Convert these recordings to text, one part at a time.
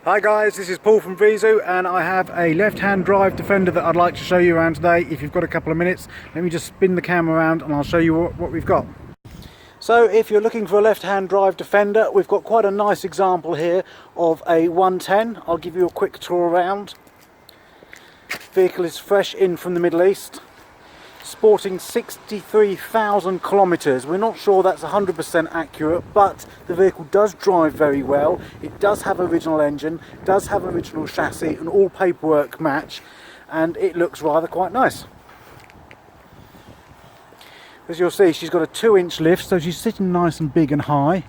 Hi guys, this is Paul from Vizu and I have a left-hand drive Defender that I'd like to show you around today. If you've got a couple of minutes, let me just spin the camera around and I'll show you what we've got. So if you're looking for a left-hand drive Defender, we've got quite a nice example here of a 110. I'll give you a quick tour around. Vehicle is fresh in from the Middle East, sporting 63,000 kilometres. We're not sure that's 100% accurate, but the vehicle does drive very well. It does have original engine, does have original chassis, and all paperwork match, and it looks rather quite nice. As you'll see, she's got a 2-inch lift, so she's sitting nice and big and high.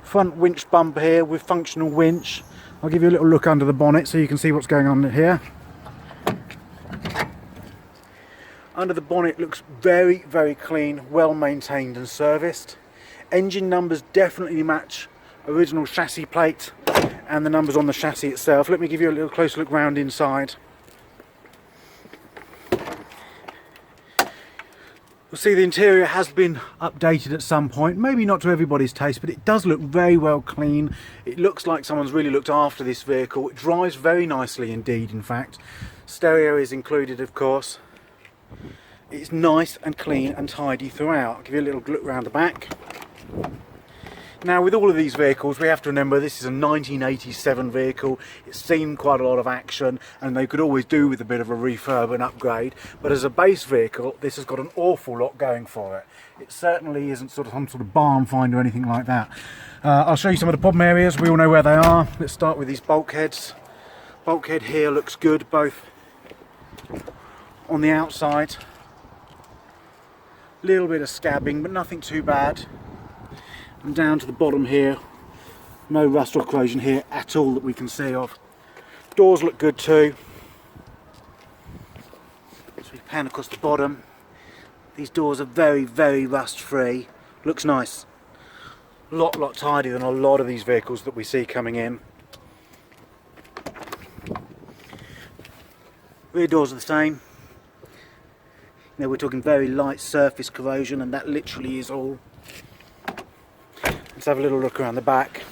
Front winch bumper here with functional winch. I'll give you a little look under the bonnet so you can see what's going on here. Under the bonnet looks very, very clean, well maintained and serviced. Engine numbers definitely match original chassis plate and the numbers on the chassis itself. Let me give you a little closer look round inside. You'll see the interior has been updated at some point, maybe not to everybody's taste, but it does look very well clean. It looks like someone's really looked after this vehicle. It drives very nicely indeed, in fact. Stereo is included, of course. It's nice and clean and tidy throughout. I'll give you a little look round the back. Now, with all of these vehicles, we have to remember this is a 1987 vehicle. It's seen quite a lot of action and they could always do with a bit of a refurb and upgrade, but as a base vehicle this has got an awful lot going for it. It certainly isn't some sort of barn find or anything like that. I'll show you some of the problem areas. We all know where they are. Let's start with these bulkheads. Bulkhead here looks good, both on the outside. A little bit of scabbing, but nothing too bad. And down to the bottom here, no rust or corrosion here at all that we can see of. Doors look good too. So we pan across the bottom. These doors are very, very rust free. Looks nice. A lot tidier than a lot of these vehicles that we see coming in. Rear doors are the same. Now we're talking very light surface corrosion, and that literally is all. Let's have a little look around the back.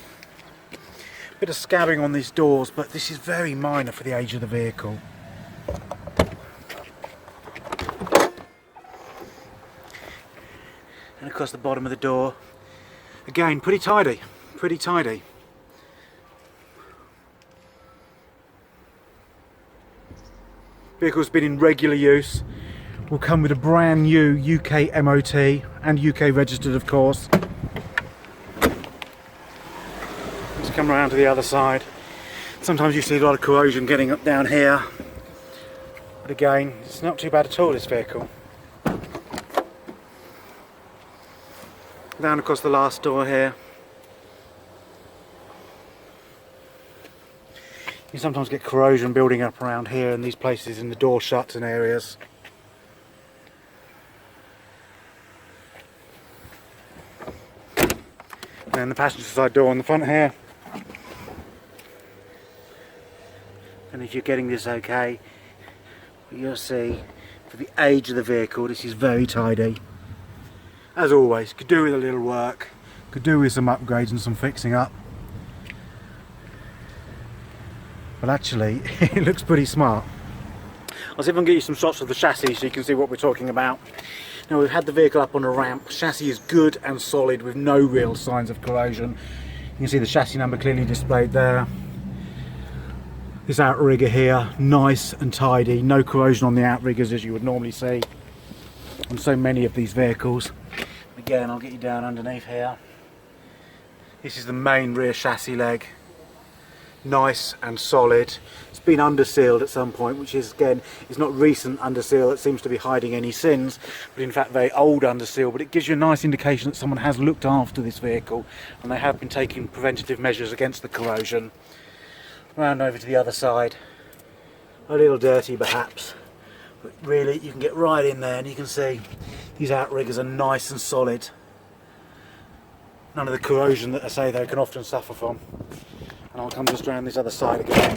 Bit of scabbing on these doors, but this is very minor for the age of the vehicle. And across the bottom of the door, again pretty tidy, pretty tidy. Vehicle's been in regular use. Will come with a brand new UK MOT and UK registered, of course. Let's come around to the other side. Sometimes you see a lot of corrosion getting up down here, but again it's not too bad at all, this vehicle. Down across the last door here, you sometimes get corrosion building up around here in these places in the door shuts and areas. And the passenger side door on the front here. And if you're getting this okay, you'll see for the age of the vehicle this is very tidy. As always, could do with a little work, could do with some upgrades and some fixing up. But actually it looks pretty smart. I'll see if I can get you some shots of the chassis so you can see what we're talking about. Now, we've had the vehicle up on a ramp. Chassis is good and solid with no real signs of corrosion. You can see the chassis number clearly displayed there. This outrigger here, nice and tidy, no corrosion on the outriggers as you would normally see on so many of these vehicles. Again, I'll get you down underneath here. This is the main rear chassis leg. Nice and solid. It's been undersealed at some point, which is again is not recent underseal that seems to be hiding any sins, but in fact very old underseal. But it gives you a nice indication that someone has looked after this vehicle and they have been taking preventative measures against the corrosion. Round over to the other side, a little dirty perhaps, but really you can get right in there and you can see these outriggers are nice and solid. None of the corrosion that I say they can often suffer from. And I'll come just around this other side again.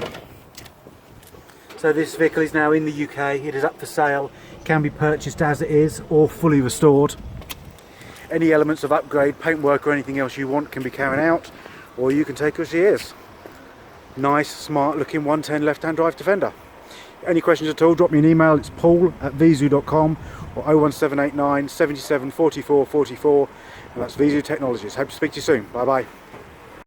So this vehicle is now in the UK, it is up for sale, it can be purchased as it is or fully restored. Any elements of upgrade, paintwork or anything else you want can be carried out, or you can take her as she is. nice, smart looking 110 left-hand drive Defender. Any questions at all, drop me an email. It's paul@vizu.com or 01789 77 44 44, and that's Vizu Technologies. Hope to speak to you soon. Bye bye.